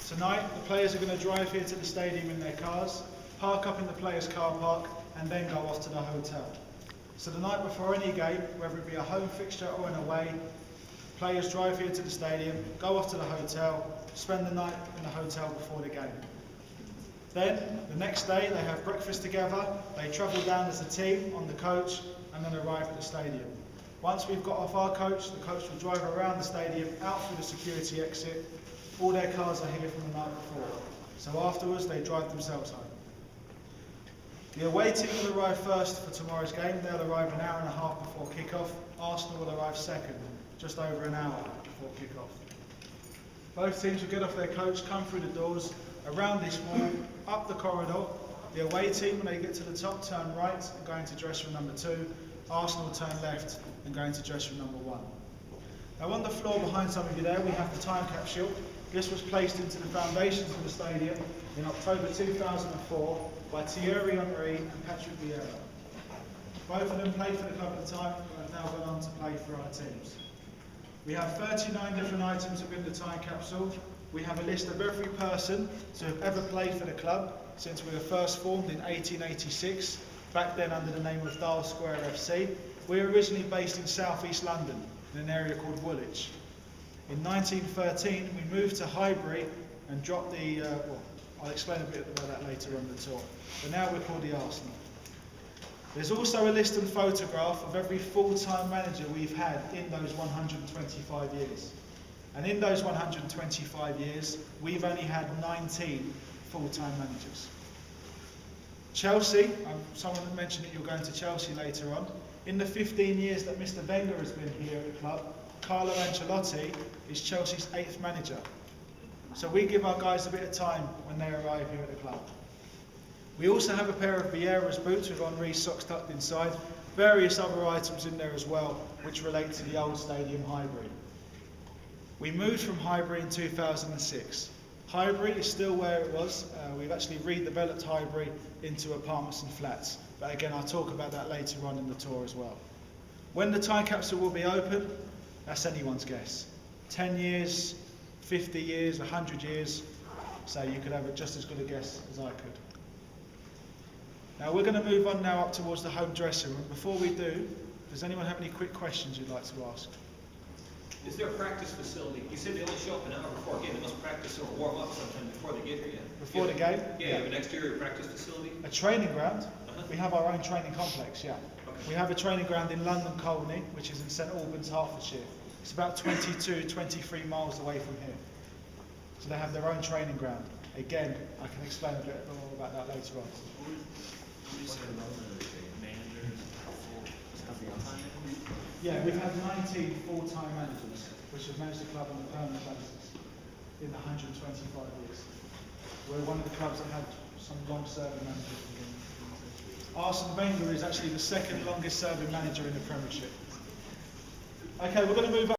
Tonight, the players are going to drive here to the stadium in their cars, park up in the players' car park, and then go off to the hotel. So the night before any game, whether it be a home fixture or an away, players drive here to the stadium, go off to the hotel, spend the night in the hotel before the game. Then, the next day, they have breakfast together, they travel down as a team on the coach, and then arrive at the stadium. Once we've got off our coach, the coach will drive around the stadium, out through the security exit. All their cars are here from the night before. So afterwards, they drive themselves home. The away team will arrive first for tomorrow's game. They'll arrive an hour and a half before kick-off. Arsenal will arrive second, just over an hour before kick-off. Both teams will get off their coach, come through the doors, around this wall, up the corridor. The away team, when they get to the top, turn right and go into dress room number 2. Arsenal turn left and go into dress room number 1. Now on the floor behind some of you there, we have the time capsule. This was placed into the foundations of the stadium in October 2004 by Thierry Henry and Patrick Vieira. Both of them played for the club at the time and have now gone on to play for our teams. We have 39 different items within the time capsule. We have a list of every person to have ever played for the club since we were first formed in 1886, back then under the name of Dial Square FC. We were originally based in South East London in an area called Woolwich. In 1913 we moved to Highbury and dropped the, I'll explain a bit about that later on the tour, but now we're called the Arsenal. There's also a list and photograph of every full-time manager we've had in those 125 years. And in those 125 years, we've only had 19 full-time managers. Chelsea, someone mentioned that you're going to Chelsea later on. In the 15 years that Mr. Wenger has been here at the club, Carlo Ancelotti is Chelsea's 8th manager. So we give our guys a bit of time when they arrive here at the club. We also have a pair of Vieira's boots with Henry's socks tucked inside, various other items in there as well, which relate to the old stadium Highbury. We moved from Highbury in 2006. Highbury is still where it was. We've actually redeveloped Highbury into apartments and flats. But again, I'll talk about that later on in the tour as well. When the time capsule will be open, that's anyone's guess. 10 years, 50 years, 100 years. So you could have just as good a guess as I could. Now we're going to move on now up towards the home dressing room. Before we do, does anyone have any quick questions you'd like to ask? Is there a practice facility? You said they only show up an hour before a game. They must practice or warm up sometime before they get here, yeah? Before the game? Yeah, you have an exterior practice facility? A training ground? We have our own training complex, yeah. Okay. We have a training ground in London Colney, which is in St Albans, Hertfordshire. It's about 22, 23 miles away from here. So they have their own training ground. Again, I can explain a bit more about that later on. Yeah, we've had 19 full-time managers, which have managed the club on a permanent basis in the 125 years. We're one of the clubs that had some long-serving managers. Arsene Wenger is actually the second longest-serving manager in the Premiership. Okay, we're going to move up.